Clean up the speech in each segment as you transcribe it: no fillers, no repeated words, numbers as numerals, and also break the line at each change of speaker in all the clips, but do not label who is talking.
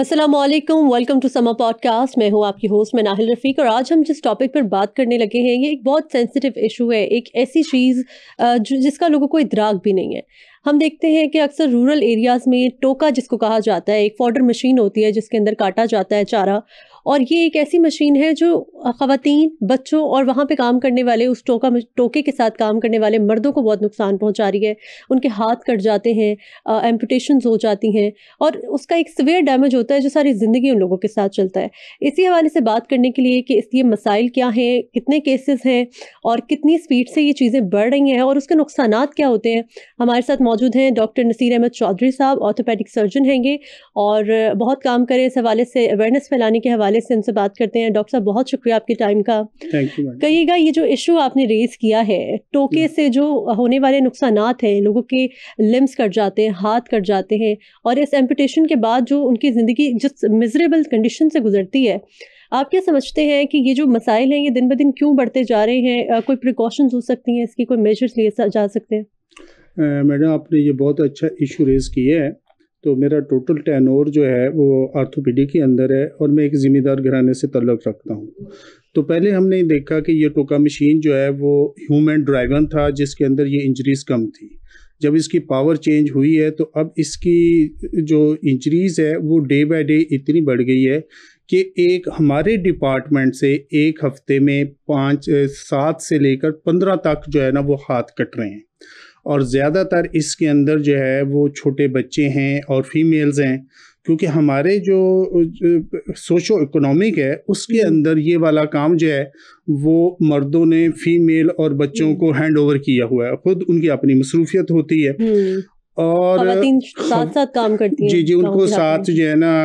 अस्सलाम वालेकुम, welcome to समा पॉडकास्ट। मैं हूं आपकी होस्ट मैं नाहिल रफ़ीक और आज हम जिस टॉपिक पर बात करने लगे हैं ये एक बहुत सेंसिटिव इशू है, एक ऐसी चीज़ जिसका लोगों को इदराक भी नहीं है। हम देखते हैं कि अक्सर रूरल एरियाज़ में टोका जिसको कहा जाता है, एक फॉडर मशीन होती है जिसके अंदर काटा जाता है चारा, और ये एक ऐसी मशीन है जो ख़वातीन, बच्चों और वहाँ पे काम करने वाले उस टोके के साथ काम करने वाले मर्दों को बहुत नुकसान पहुँचा रही है। उनके हाथ कट जाते हैं, एम्पुटेशंस हो जाती हैं और उसका एक सीवियर डैमेज होता है जो सारी ज़िंदगी उन लोगों के साथ चलता है। इसी हवाले से बात करने के लिए कि ये मसाइल क्या हैं, कितने केसेस हैं और कितनी स्पीड से ये चीज़ें बढ़ रही हैं और उसके नुकसानात क्या होते हैं, हमारे साथ मौजूद हैं डॉक्टर नसीर अहमद चौधरी साहब, ऑर्थोपेडिक सर्जन हैंगे और बहुत काम करें इस हवाले से, अवेयरनेस फैलाने के हवाले से उनसे बात करते हैं। डॉक्टर साहब बहुत शुक्रिया आपके टाइम का।
Thank you.
कहिएगा, ये जो इशू आपने रेज़ किया है, टोके से जो होने वाले नुकसानात हैं, लोगों के लिम्स कट जाते हैं, हाथ कट जाते हैं और इस एम्पुटेशन के बाद जो उनकी ज़िंदगी जिस मिज़रेबल कंडीशन से गुजरती है, आप क्या समझते हैं कि ये जो मसाइल हैं ये दिन ब दिन क्यों बढ़ते जा रहे हैं? कोई प्रिकॉशंस हो सकती हैं, इसकी कोई मेजर्स लिए जा सकते हैं?
मैडम, आपने ये बहुत अच्छा इशू रेज़ किया है। तो मेरा टोटल टर्नओवर जो है वो ऑर्थोपेडिक के अंदर है और मैं एक ज़िम्मेदार घराने से ताल्लुक़ रखता हूँ। तो पहले हमने देखा कि ये टोका मशीन जो है वो ह्यूमन ड्राइवन था जिसके अंदर ये इंजरीज़ कम थी। जब इसकी पावर चेंज हुई है तो अब इसकी जो इंजरीज़ है वो डे बाय डे इतनी बढ़ गई है कि एक हमारे डिपार्टमेंट से एक हफ़्ते में 7 से लेकर 15 तक जो है ना वो हाथ कट रहे हैं और ज़्यादातर इसके अंदर जो है वो छोटे बच्चे हैं और फीमेल्स हैं, क्योंकि हमारे जो सोशो इकोनॉमिक है उसके अंदर ये वाला काम जो है वो मर्दों ने फीमेल और बच्चों को हैंड ओवर किया हुआ है। खुद उनकी अपनी मसरूफियत होती है और
ख़वातीन साथ-साथ काम करती हैं।
जी, उनको साथ जो है ना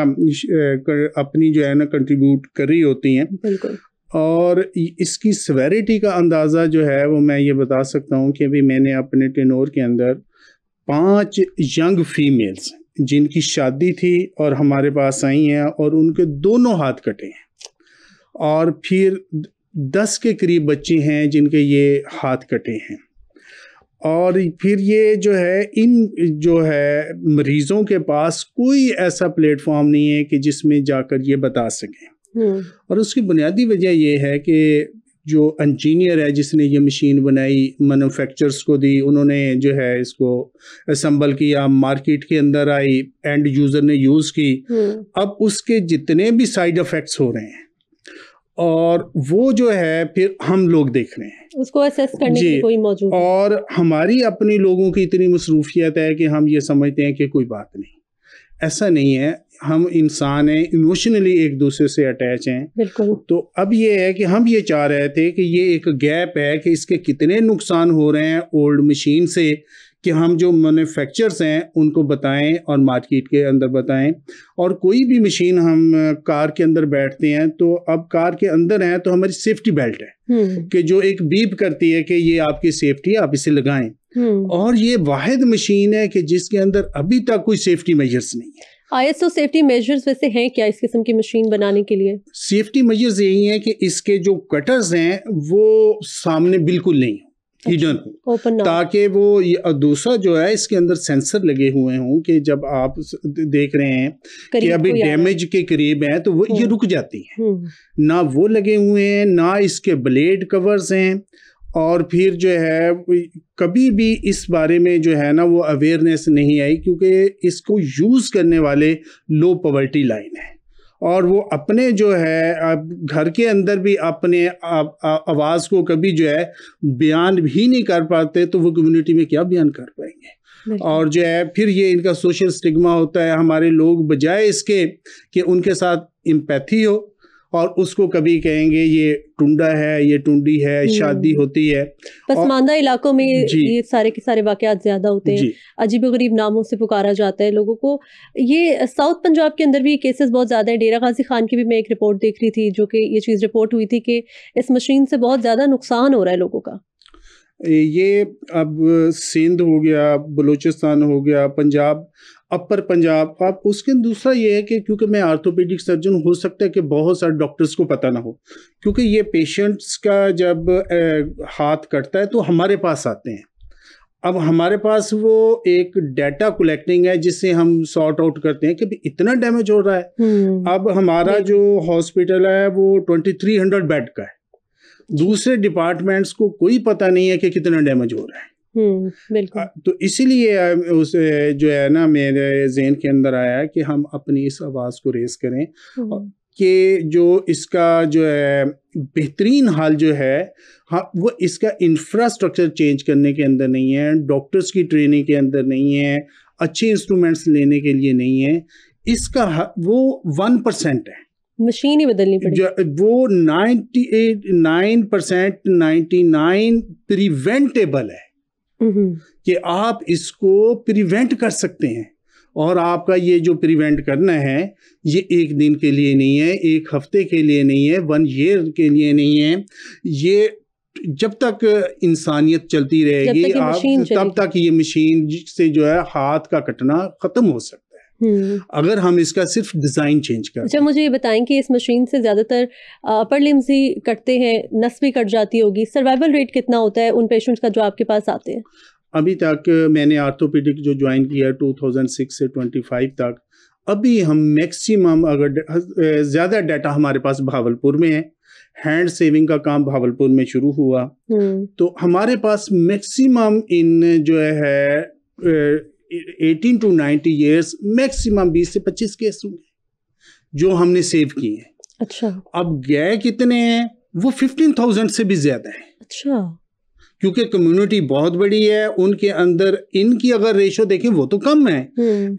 अपनी जो है ना कंट्रीब्यूट कर रही होती हैं।
बिल्कुल।
और इसकी सेवेरिटी का अंदाज़ा जो है वो मैं ये बता सकता हूँ कि अभी मैंने अपने टेनोर के अंदर 5 यंग फीमेल्स जिनकी शादी थी और हमारे पास आई हैं और उनके दोनों हाथ कटे हैं, और फिर 10 के करीब बच्चे हैं जिनके ये हाथ कटे हैं। और फिर ये जो है इन जो है मरीज़ों के पास कोई ऐसा प्लेटफॉर्म नहीं है कि जिसमें जाकर ये बता सकें। और उसकी बुनियादी वजह ये है कि जो इंजीनियर है जिसने ये मशीन बनाई, मैन्युफैक्चरर्स को दी, उन्होंने जो है इसको असम्बल किया, मार्केट के अंदर आई, एंड यूज़र ने यूज़ की। अब उसके जितने भी साइड इफ़ेक्ट्स हो रहे हैं और वो जो है फिर हम लोग देख रहे हैं,
उसको असेस करने की कोई मौजूद नहीं।
और हमारी अपनी लोगों की इतनी मसरूफियत है कि हम ये समझते हैं कि कोई बात नहीं, ऐसा नहीं है। हम इंसान हैं, इमोशनली एक दूसरे से अटैच हैं।
बिल्कुल।
तो अब ये है कि हम ये चाह रहे थे कि ये एक गैप है कि इसके कितने नुकसान हो रहे हैं ओल्ड मशीन से, कि हम जो मैन्युफैक्चरर्स हैं उनको बताएं और मार्केट के अंदर बताएं। और कोई भी मशीन हम कार के अंदर बैठते हैं तो अब कार के अंदर हैं तो हमारी सेफ्टी बेल्ट है कि जो एक बीप करती है कि ये आपकी सेफ्टी है, आप इसे लगाएं। और ये वाहिद मशीन है कि जिसके अंदर अभी तक कोई सेफ्टी मेजर्स नहीं है।
ISO सेफ्टी मेजर्स वैसे हैं क्या इस किस्म की मशीन बनाने के लिए?
सेफ्टी मेजर्स यही हैं कि इसके जो कटर्स हैं वो सामने बिल्कुल नहीं हिडन हो, ताकि वो दूसरा जो है इसके अंदर सेंसर लगे हुए हों कि जब आप देख रहे हैं कि अभी डैमेज के करीब है तो वो ये रुक जाती है। ना वो लगे हुए हैं, ना इसके ब्लेड कवर्स हैं, और फिर जो है कभी भी इस बारे में जो है ना वो अवेयरनेस नहीं आई, क्योंकि इसको यूज़ करने वाले लो पॉवर्टी लाइन है और वो अपने जो है अब घर के अंदर भी अपने आवाज़ को कभी जो है बयान भी नहीं कर पाते, तो वो कम्युनिटी में क्या बयान कर पाएंगे। और जो है फिर ये इनका सोशल स्टिग्मा होता है। हमारे लोग बजाय इसके कि उनके साथ एम्पैथी हो और उसको कभी कहेंगे ये टुंडा है, ये टुंडी है, शादी होती है।
पसमानदा इलाकों में ये सारे के सारे वाकयात ज़्यादा होते हैं, अजीबोगरीब नामों से पुकारा जाता है लोगों को। ये साउथ पंजाब के अंदर भी केसेस बहुत ज़्यादा है। डेरा गाजी खान की भी मैं एक रिपोर्ट देख रही थी जो कि ये चीज़ रिपोर्ट हुई थी कि इस मशीन से बहुत ज़्यादा नुकसान हो रहा है लोगों का।
ये अब सिंध हो गया, बलूचिस्तान हो गया, पंजाब, अपर पंजाब। अब उसके दूसरा ये है कि क्योंकि मैं आर्थोपेडिक सर्जन, हो सकता है कि बहुत सारे डॉक्टर्स को पता ना हो, क्योंकि ये पेशेंट्स का जब हाथ कटता है तो हमारे पास आते हैं। अब हमारे पास वो एक डाटा कलेक्टिंग है जिससे हम सॉर्ट आउट करते हैं कि भी इतना डैमेज हो रहा है। अब हमारा जो हॉस्पिटल है वो 2300 बेड का है, दूसरे डिपार्टमेंट्स को कोई पता नहीं है कि कितना डैमेज हो रहा है।
बिल्कुल।
तो इसीलिए उस जो है ना मेरे ज़हन के अंदर आया कि हम अपनी इस आवाज़ को रेस करें कि जो इसका जो है बेहतरीन हाल जो है, हाँ, वो इसका इंफ्रास्ट्रक्चर चेंज करने के अंदर नहीं है, डॉक्टर्स की ट्रेनिंग के अंदर नहीं है, अच्छे इंस्ट्रूमेंट्स लेने के लिए नहीं है, इसका वो 1% है,
मशीन ही बदलनी पड़ेगी।
वो 98% 99 प्रिवेंटेबल है कि आप इसको प्रिवेंट कर सकते हैं। और आपका ये जो प्रिवेंट करना है ये एक दिन के लिए नहीं है, एक हफ्ते के लिए नहीं है, 1 ईयर के लिए नहीं है, ये जब तक इंसानियत चलती रहेगी तब तक ये मशीन से जो है हाथ का कटना खत्म हो सकता है अगर हम इसका सिर्फ डिजाइन चेंज करें।
अच्छा, मुझे ये बताएं कि इस मशीन से ज्यादातर अपर लिम्स ही कटते हैं, नस भी कट जाती होगी, सर्वाइवल रेट कितना होता है उन पेशेंट्स का जो आपके पास आते हैं?
अभी तक मैंने आर्थोपेडिक जो ज्वाइन किया 2006 से 25 तक, अभी हम मैक्सिमम अगर ज़्यादा डाटा हमारे पास भावलपुर में है, हैंड सेविंग का काम भावलपुर में शुरू हुआ, तो हमारे पास मैक्सिमम इन जो है 18 to 90 ईयर्स मैक्सिमम 20 से 25 केस हुए जो हमने सेव किए हैं।
अच्छा,
अब गए कितने हैं? वो 15,000 से भी ज़्यादा है।
अच्छा,
क्योंकि कम्युनिटी बहुत बड़ी है, उनके अंदर इनकी अगर रेशो देखें वो तो कम है,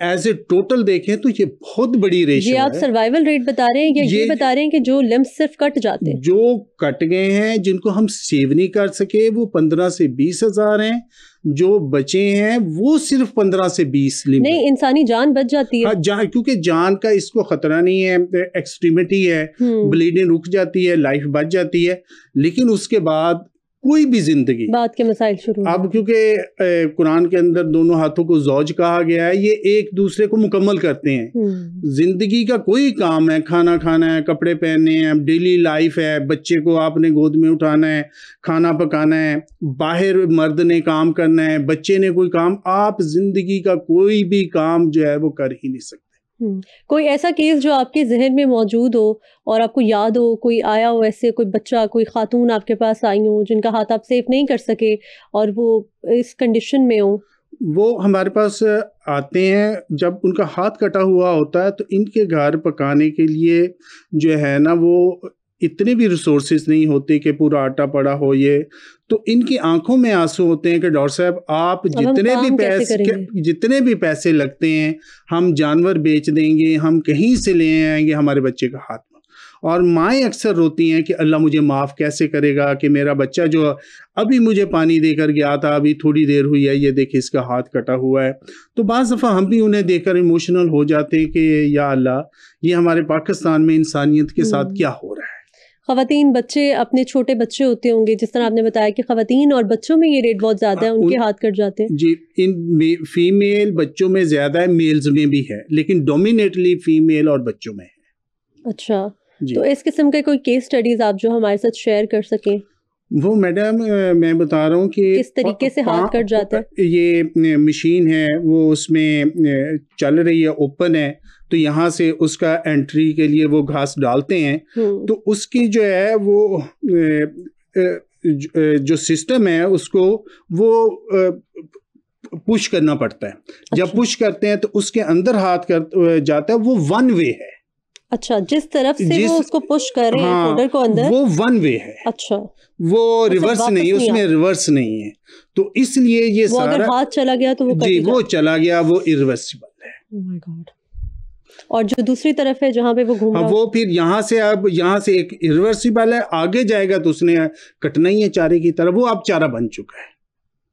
एज ए टोटल देखें तो ये बहुत बड़ी रेशो है।
ये आप सर्वाइवल रेट बता रहे हैं या ये बता रहे हैं कि जो लिम्स सिर्फ कट जाते हैं?
जो कट गए हैं जिनको हम सेव नहीं कर सके वो 15 से 20 हजार हैं, जो बचे हैं वो सिर्फ 15 से 20 लिम्स।
नहीं, इंसानी जान बच जाती है।
हाँ, क्योंकि जान का इसको खतरा नहीं है, एक्सट्रीमिटी है, ब्लीडिंग रुक जाती है, लाइफ बच जाती है, लेकिन उसके बाद कोई भी जिंदगी
बात के मसाइल शुरू।
अब क्योंकि कुरान के अंदर दोनों हाथों को जौज कहा गया है, ये एक दूसरे को मुकम्मल करते हैं। जिंदगी का कोई काम है, खाना खाना है, कपड़े पहनने हैं, डेली लाइफ है, बच्चे को आपने गोद में उठाना है, खाना पकाना है, बाहर मर्द ने काम करना है, बच्चे ने कोई काम, आप जिंदगी का कोई भी काम जो है वो कर ही नहीं सकते।
कोई ऐसा केस जो आपके जहन में मौजूद हो और आपको याद हो, कोई आया हो ऐसे, कोई बच्चा, कोई खातून आपके पास आई हो जिनका हाथ आप सेफ नहीं कर सके और वो इस कंडीशन में हो?
वो हमारे पास आते हैं जब उनका हाथ कटा हुआ होता है, तो इनके घर पकाने के लिए जो है ना वो इतने भी रिसोर्सेज नहीं होते कि पूरा आटा पड़ा हो, ये तो इनकी आंखों में आंसू होते हैं कि डॉक्टर साहब आप जितने भी पैसे लगते हैं हम जानवर बेच देंगे, हम कहीं से ले आएंगे हमारे बच्चे का हाथ में। और माएँ अक्सर रोती हैं कि अल्लाह मुझे माफ़ कैसे करेगा कि मेरा बच्चा जो अभी मुझे पानी देकर गया था, अभी थोड़ी देर हुई है, ये देखिए इसका हाथ कटा हुआ है। तो बाज़ दफ़ा हम भी उन्हें देखकर इमोशनल हो जाते हैं कि या अल्लाह, ये हमारे पाकिस्तान में इंसानियत के साथ क्या हो रहा है।
ख़वातीन, बच्चे, अपने छोटे बच्चे होते होंगे, जिस तरह आपने बताया कि ख़वातीन और बच्चों में ये रेट बहुत ज़्यादा है, उनके हाथ कट जाते हैं।
जी, इन फीमेल बच्चों में ज़्यादा है, मेल्स में भी है, लेकिन डोमिनेटली फीमेल और बच्चों में है।
अच्छा, तो इस किस्म के कोई केस स्टडीज़ आप जो हमारे साथ शेयर कर सकें?
वो मैडम मैं बता रहा हूँ कि
किस तरीके से हाथ कट जाता है।
ये मशीन है वो उसमें चल रही है, ओपन है, तो यहाँ से उसका एंट्री के लिए वो घास डालते हैं, तो उसकी जो है वो जो सिस्टम है उसको वो पुश करना पड़ता है। अच्छा। जब पुश करते हैं तो उसके अंदर हाथ कर जाता है, वो 1 वे है।
अच्छा, जिस तरफ से वो उसको पुश कर रहे हैं फोल्डर को अंदर,
वो 1 वे है।
अच्छा,
वो रिवर्स नहीं, उसमें रिवर्स नहीं है, तो इसलिए ये सारा
अगर हाथ चला गया तो वो
जी वो चला गया, वो इरिवर्सिबल है।
Oh my God. और जो दूसरी तरफ है जहाँ पे वो घूम रहा है,
वो फिर यहाँ से, अब यहाँ से एक इरिवर्सिबल है, आगे जाएगा तो उसने कटना ही है चारे की तरफ, वो अब चारा बन चुका है,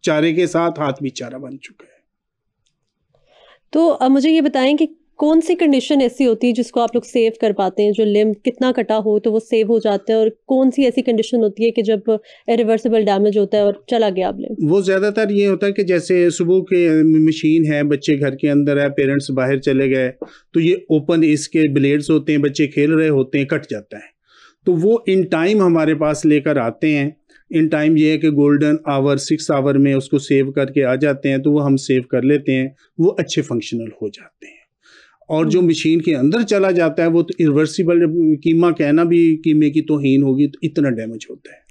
चारे के साथ हाथ भी चारा बन चुका है।
तो अब मुझे ये बताएं कि कौन सी कंडीशन ऐसी होती है जिसको आप लोग सेव कर पाते हैं, जो लिम्ब कितना कटा हो तो वो सेव हो जाता है, और कौन सी ऐसी कंडीशन होती है कि जब इरिवर्सिबल डैमेज होता है और चला गया अब लिम्ब?
वो ज़्यादातर ये होता है कि जैसे सुबह के मशीन है, बच्चे घर के अंदर है, पेरेंट्स बाहर चले गए, तो ये ओपन इसके ब्लेड्स होते हैं, बच्चे खेल रहे होते हैं, कट जाता है, तो वो इन टाइम हमारे पास लेकर आते हैं। इन टाइम ये है कि गोल्डन आवर 6 आवर में उसको सेव करके आ जाते हैं, तो वो हम सेव कर लेते हैं, वो अच्छे फंक्शनल हो जाते हैं। और जो मशीन के अंदर चला जाता है वो तो इरिवर्सिबल, कीमा कहना भी कीमे की तौहीन होगी, तो इतना डैमेज होता है।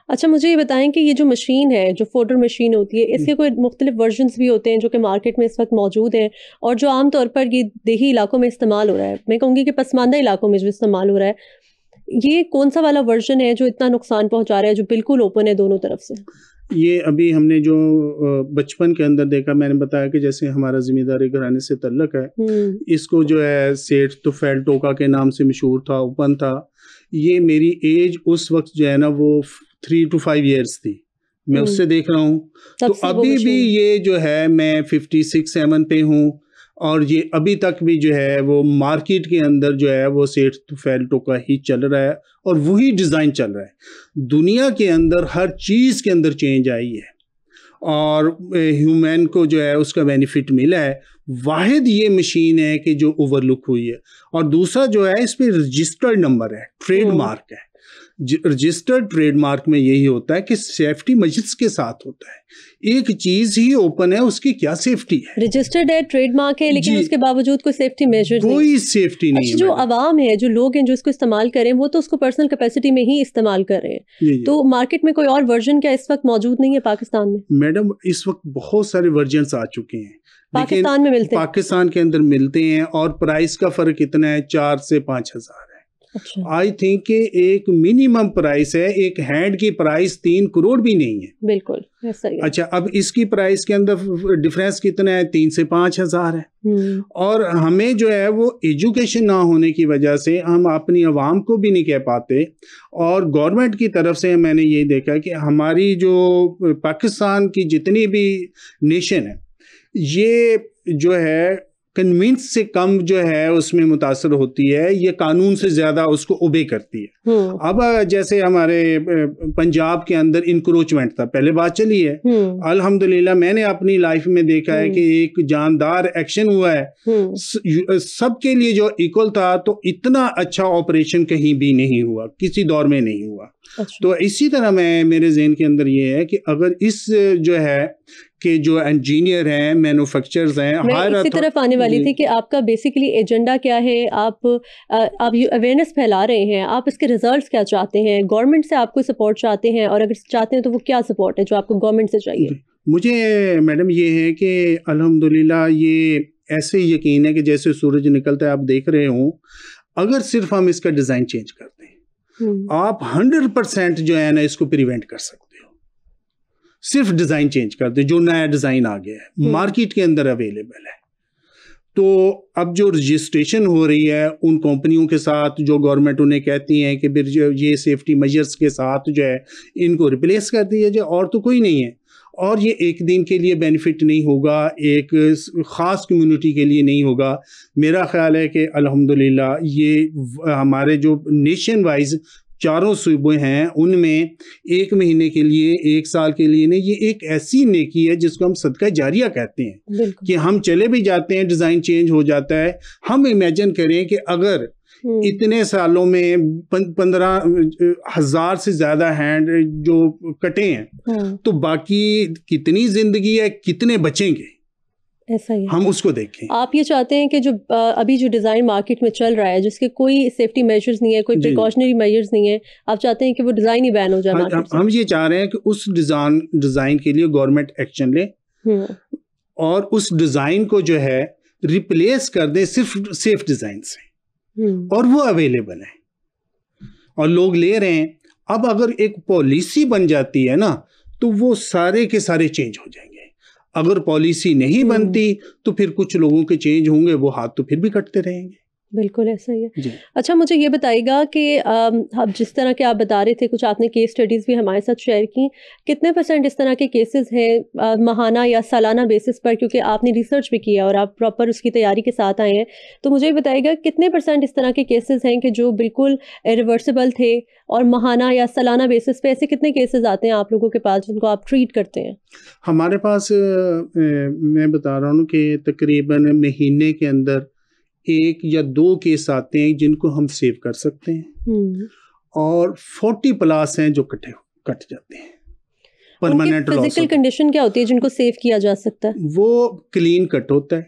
अच्छा, मुझे ये बताएं कि ये जो मशीन है, जो फोल्डर मशीन होती है, इसके कोई मुख्तलिफ वर्जन्स भी होते हैं जो कि मार्केट में इस वक्त मौजूद हैं और जो आम तौर पर ये देही इलाकों में इस्तेमाल हो रहा है, मैं कहूँगी कि पसमानदा इलाकों में जो इस्तेमाल हो रहा है, ये कौन सा वाला वर्जन है जो इतना नुकसान पहुंचा रहा है, जो बिल्कुल ओपन है दोनों तरफ से?
ये अभी हमने जो बचपन के अंदर देखा, मैंने बताया कि जैसे हमारा जिम्मेदारी घराने से तल्लक है, इसको जो है सेठ तुफैल टोका के नाम से मशहूर था, ओपन था। ये मेरी एज उस वक्त जो है ना वो 3 to 5 years थी, मैं उससे देख रहा हूँ। तो अभी भी ये जो है मैं 56-7 पे हूँ और ये अभी तक भी जो है वो मार्केट के अंदर जो है वो सेठ तुफैल टोका ही चल रहा है और वही डिज़ाइन चल रहा है। दुनिया के अंदर हर चीज़ के अंदर चेंज आई है और ह्यूमन को जो है उसका बेनिफिट मिला है। वाहिद ये मशीन है कि जो ओवरलुक हुई है। और दूसरा जो है, इस पे रजिस्टर्ड नंबर है, ट्रेडमार्क है। रजिस्टर्ड ट्रेडमार्क में यही होता है कि सेफ्टी मजिल्स के साथ होता है। एक चीज ही ओपन है, उसकी क्या सेफ्टी है?
रजिस्टर्ड है, ट्रेडमार्क है, लेकिन उसके बावजूद कोई सेफ्टी मेजर नहीं,
कोई सेफ्टी नहीं है।
जो अवाम है, जो लोग हैं जो इसको इस्तेमाल करें, वो तो उसको पर्सनल कैपेसिटी में ही इस्तेमाल कर रहे हैं। तो मार्केट में कोई और वर्जन क्या इस वक्त मौजूद नहीं है पाकिस्तान में?
मैडम, इस वक्त बहुत सारे वर्जन्स आ चुके हैं,
पाकिस्तान में मिलते हैं,
पाकिस्तान के अंदर मिलते हैं और प्राइस का फर्क कितना है, 4 से 5 हज़ार है। आई थिंक कि एक मिनिमम प्राइस है, एक हैंड की प्राइस 3 करोड़ भी नहीं है।
बिल्कुल ऐसा ही है।
अच्छा, अब इसकी प्राइस के अंदर डिफरेंस कितना है, 3 से 5 हज़ार है। और हमें जो है वो एजुकेशन ना होने की वजह से हम अपनी आवाम को भी नहीं कह पाते। और गवर्नमेंट की तरफ से मैंने ये देखा कि हमारी जो पाकिस्तान की जितनी भी नेशन है, ये जो है कन्विंस से कम जो है उसमें मुतासर होती है, ये कानून से ज़्यादा उसको ओबे करती है। अब जैसे हमारे पंजाब के अंदर इंक्रोचमेंट था, पहले बात चली है, अल्हम्दुलिल्लाह मैंने अपनी लाइफ में देखा है कि एक जानदार एक्शन हुआ है, सबके लिए जो इक्वल था। तो इतना अच्छा ऑपरेशन कहीं भी नहीं हुआ, किसी दौर में नहीं हुआ। अच्छा। तो इसी तरह मेरे ज़हन के अंदर ये है कि अगर इस जो है कि जो इंजीनियर हैं, मैन्युफैक्चरर्स हैं,
मैं इसी तरफ आने वाली थी कि आपका बेसिकली एजेंडा क्या है, आप अवेयरनेस फैला रहे हैं, आप इसके रिजल्ट्स क्या चाहते हैं, गवर्नमेंट से आप कोई सपोर्ट चाहते हैं, और अगर चाहते हैं तो वो क्या सपोर्ट है जो आपको गवर्नमेंट से चाहिए?
मुझे मैडम ये है कि अल्हम्दुलिल्लाह ये ऐसे यकीन है कि जैसे सूरज निकलता है, आप देख रहे हो, अगर सिर्फ हम इसका डिज़ाइन चेंज कर दें, आप 100% जो है ना इसको प्रिवेंट कर सकते हो। सिर्फ डिज़ाइन चेंज कर दे, जो नया डिज़ाइन आ गया है मार्केट के अंदर अवेलेबल है। तो अब जो रजिस्ट्रेशन हो रही है उन कंपनियों के साथ, जो गवर्नमेंट उन्हें कहती है कि फिर जो ये सेफ्टी मेजर्स के साथ जो है इनको रिप्लेस कर दिया जाए, और तो कोई नहीं है। और ये एक दिन के लिए बेनिफिट नहीं होगा, एक ख़ास कम्युनिटी के लिए नहीं होगा। मेरा ख्याल है कि अल्हम्दुलिल्लाह ये हमारे जो नेशन वाइज 4 सूबे हैं, उनमें 1 महीने के लिए, 1 साल के लिए नहीं, ये एक ऐसी नेकी है जिसको हम सदका जारिया कहते हैं कि हम चले भी जाते हैं, डिज़ाइन चेंज हो जाता है। हम इमेजिन करें कि अगर इतने सालों में 15,000 से ज़्यादा हैंड जो कटे हैं, तो बाकी कितनी जिंदगी है, कितने बचेंगे,
ऐसा ही
हम उसको देखें।
आप ये चाहते हैं कि जो अभी जो डिज़ाइन मार्केट में चल रहा है, जिसके कोई सेफ्टी मेजर्स नहीं है, कोई प्रिकॉशनरी मेजर्स नहीं है, आप चाहते हैं कि वो डिज़ाइन ही बैन हो जाए?
हम ये चाह रहे हैं कि उस डिज़ाइन के लिए गवर्नमेंट एक्शन ले और उस डिज़ाइन को जो है रिप्लेस कर दे सिर्फ सेफ डिज़ाइन से, और वो अवेलेबल है और लोग ले रहे हैं। अब अगर एक पॉलिसी बन जाती है ना, तो वो सारे के सारे चेंज हो जाएंगे। अगर पॉलिसी नहीं बनती तो फिर कुछ लोगों के चेंज होंगे, वो हाथ तो फिर भी कटते रहेंगे।
बिल्कुल ऐसा ही है। अच्छा, मुझे ये बताइएगा कि अब जिस तरह के आप बता रहे थे, कुछ आपने केस स्टडीज़ भी हमारे साथ शेयर की, कितने % इस तरह के केसेस हैं माहाना या सालाना बेसिस पर, क्योंकि आपने रिसर्च भी किया और आप प्रॉपर उसकी तैयारी के साथ आए हैं, तो मुझे बताइएगा कितने % इस तरह के केसेस हैं कि जो बिल्कुल रिवर्सिबल थे, और माहाना या सालाना बेसिस पे ऐसे कितने केसेस आते हैं आप लोगों के पास जिनको आप ट्रीट करते हैं?
हमारे पास मैं बता रहा हूँ कि तकरीबन महीने के अंदर 1 या 2 केस आते हैं जिनको हम सेव कर सकते हैं, और 40+ हैं जो कट जाते हैं, परमानेंट लॉस।
फिजिकल कंडीशन क्या होती है जिनको सेव किया जा सकता है?
वो क्लीन कट होता है,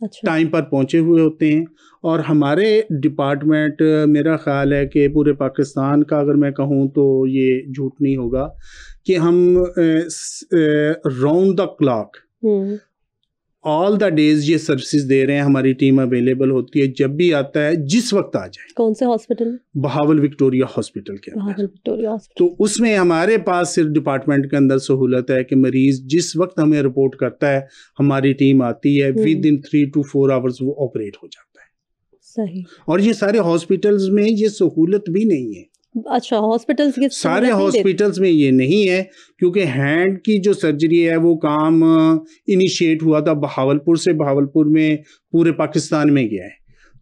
अच्छा,
टाइम पर पहुंचे हुए होते हैं। और हमारे डिपार्टमेंट, मेरा ख्याल है कि पूरे पाकिस्तान का अगर मैं कहूँ तो ये झूठ नहीं होगा कि हम round the clock all the days ये सर्विसेज दे रहे हैं। हमारी टीम अवेलेबल होती है, जब भी आता है जिस वक्त आ जाए।
कौन से हॉस्पिटल?
बहावल विक्टोरिया हॉस्पिटल के अंदर।
Bahawal Victoria hospital.
तो उसमें हमारे पास सिर्फ डिपार्टमेंट के अंदर सहूलत है कि मरीज जिस वक्त हमें रिपोर्ट करता है, हमारी टीम आती है, विद इन 3 to 4 आवर्स वो ऑपरेट हो जाता है।
सही।
और ये सारे हॉस्पिटल्स में ये सहूलत भी नहीं है।
अच्छा, हॉस्पिटल्स के
सारे हॉस्पिटल्स में ये नहीं है, क्योंकि हैंड की जो सर्जरी है वो काम इनिशिएट हुआ था बहावलपुर से, बहावलपुर में पूरे पाकिस्तान में गया है।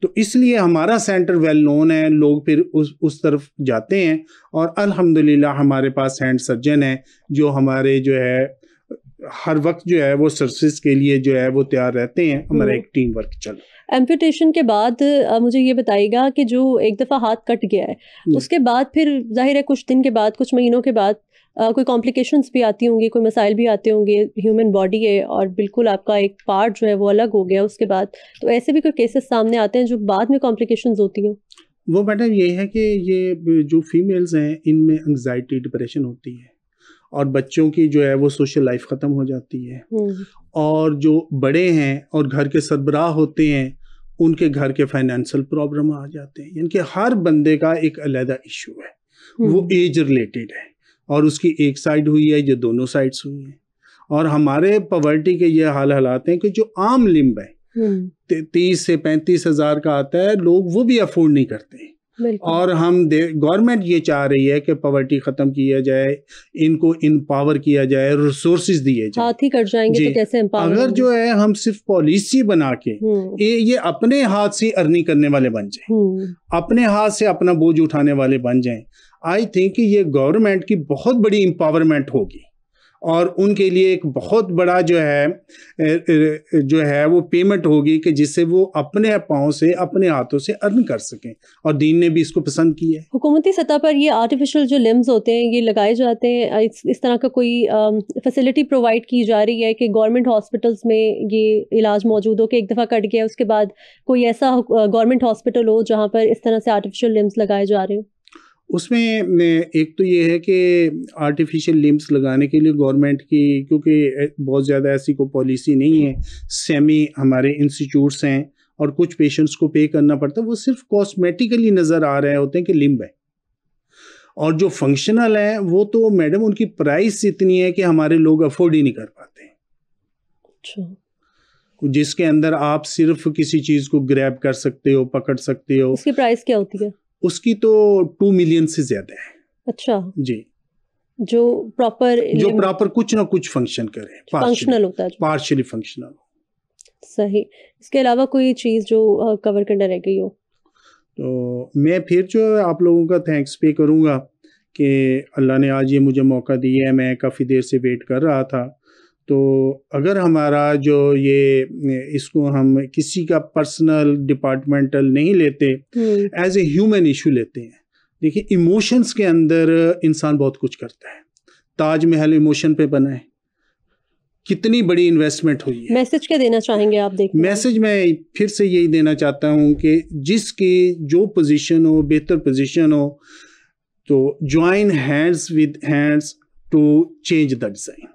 तो इसलिए हमारा सेंटर वेल नोन है, लोग फिर उस तरफ जाते हैं। और अल्हम्दुलिल्लाह हमारे पास हैंड सर्जन है जो हमारे जो है हर वक्त जो है वो सर्विस के लिए जो है वो तैयार रहते हैं। हमारा एक टीम वर्क चल रहा है।
एम्पुटेशन के बाद मुझे ये बताइएगा कि जो एक दफ़ा हाथ कट गया है, उसके बाद फिर जाहिर है कुछ दिन के बाद, कुछ महीनों के बाद कोई कॉम्प्लिकेशंस भी आती होंगी, कोई मसाइल भी आते होंगे। ह्यूमन बॉडी है और बिल्कुल आपका एक पार्ट जो है वो अलग हो गया उसके बाद। तो ऐसे भी कोई केसेस सामने आते हैं जो बाद में कॉम्प्लिकेशंस होती हों?
वो मैडम ये है कि ये जो फीमेल्स हैं इनमें एंग्जाइटी, डिप्रेशन होती है, और बच्चों की जो है वो सोशल लाइफ ख़त्म हो जाती है। और जो बड़े हैं और घर के सरबराह होते हैं, उनके घर के फाइनेंशियल प्रॉब्लम आ जाते हैं। यानी कि हर बंदे का एक अलग इशू है, वो एज रिलेटेड है, और उसकी एक साइड हुई है, जो दोनों साइड्स हुई हैं। और हमारे पॉवर्टी के ये हालात हैं कि जो आम लिम्ब है 30 से 35 हज़ार का आता है, लोग वो भी अफोर्ड नहीं करते। और हम गवर्नमेंट ये चाह रही है कि पॉवर्टी खत्म किया जाए, इनको इनपावर किया जाए, रिसोर्सेज दिए जाए।
हाथ ही कट जाएंगे तो कैसे एम्पावर? अगर
जो है हम सिर्फ पॉलिसी बना के ये अपने हाथ से अर्निंग करने वाले बन जाए, अपने हाथ से अपना बोझ उठाने वाले बन जाएं, आई थिंक ये गवर्नमेंट की बहुत बड़ी एम्पावरमेंट होगी। और उनके लिए एक बहुत बड़ा जो है वो पेमेंट होगी कि जिससे वो अपने पाँव से, अपने हाथों से अर्न कर सकें। और दीन ने भी इसको पसंद किया है।
हुकूमती सतह पर ये आर्टिफिशियल जो लिम्स होते हैं ये लगाए जाते हैं, इस तरह का कोई फैसिलिटी प्रोवाइड की जा रही है कि गवर्नमेंट हॉस्पिटल्स में ये इलाज मौजूद हो कि एक दफ़ा कट गया उसके बाद कोई ऐसा गवर्नमेंट हॉस्पिटल हो जहाँ पर इस तरह से आर्टिफिशियल लिम्स लगाए जा रहे हो?
उसमें एक तो ये है कि आर्टिफिशियल लिम्स लगाने के लिए गवर्नमेंट की, क्योंकि बहुत ज़्यादा ऐसी कोई पॉलिसी नहीं है, सेमी हमारे इंस्टीट्यूट्स हैं और कुछ पेशेंट्स को पे करना पड़ता है, वो सिर्फ कॉस्मेटिकली नज़र आ रहे होते हैं कि लिम्ब है। और जो फंक्शनल है वो तो मैडम उनकी प्राइस इतनी है कि हमारे लोग अफोर्ड ही नहीं कर पाते।
अच्छा।
जिसके अंदर आप सिर्फ किसी चीज़ को ग्रैब कर सकते हो, पकड़ सकते हो।
उसकी प्राइस क्या होती है?
उसकी तो 2 मिलियन से ज्यादा है।
अच्छा
जी।
जो प्रॉपर
कुछ ना कुछ फंक्शन करे,
फंक्शनल होता है,
पार्शियली फंक्शनल।
सही। इसके अलावा कोई चीज़ जो कवर करना रह गई हो?
तो मैं फिर जो आप लोगों का थैंक्स पे करूँगा कि अल्लाह ने आज ये मुझे मौका दिया है। मैं काफ़ी देर से वेट कर रहा था। तो अगर हमारा जो इसको हम किसी का पर्सनल डिपार्टमेंटल नहीं लेते, एज ए ह्यूमन इशू लेते हैं। देखिए, इमोशंस के अंदर इंसान बहुत कुछ करता है। ताजमहल इमोशन पे बना है, कितनी बड़ी इन्वेस्टमेंट हुई है।
मैसेज क्या देना चाहेंगे आप? देखिए,
मैसेज मैं फिर से यही देना चाहता हूँ कि जिसकी जो पोजीशन हो, बेहतर पोजीशन हो, तो join hands with hands to change the design.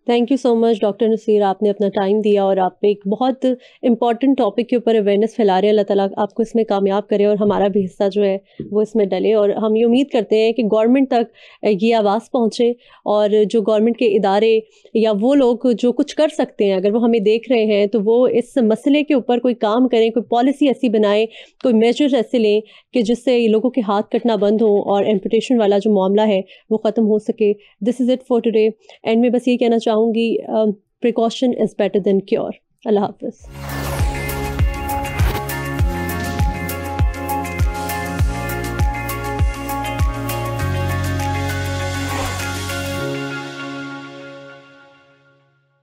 Thank you so much doctor Naseer, आपने अपना टाइम दिया और आप एक बहुत इंपॉर्टेंट टॉपिक के ऊपर अवेयरनेस फैला रहे हैं। अल्लाह ताला आपको इसमें कामयाब करे और हमारा भी हिस्सा जो है वो इसमें डले। और हम ये उम्मीद करते हैं कि गवर्नमेंट तक ये आवाज़ पहुँचे और जो गवर्नमेंट के इदारे या वो लोग जो कुछ कर सकते हैं, अगर वो हमें देख रहे हैं तो वो इस मसले के ऊपर कोई काम करें, कोई पॉलिसी ऐसी बनाए, कोई मेजर्स ऐसे लें कि जिससे लोगों के हाथ कटना बंद हो और एम्पुटेशन वाला जो मामला है वो ख़त्म हो सके। This is it for today. And मैं बस ये कहना चाहूँगी, precaution is better than cure. अल्लाह हाफ़िज़।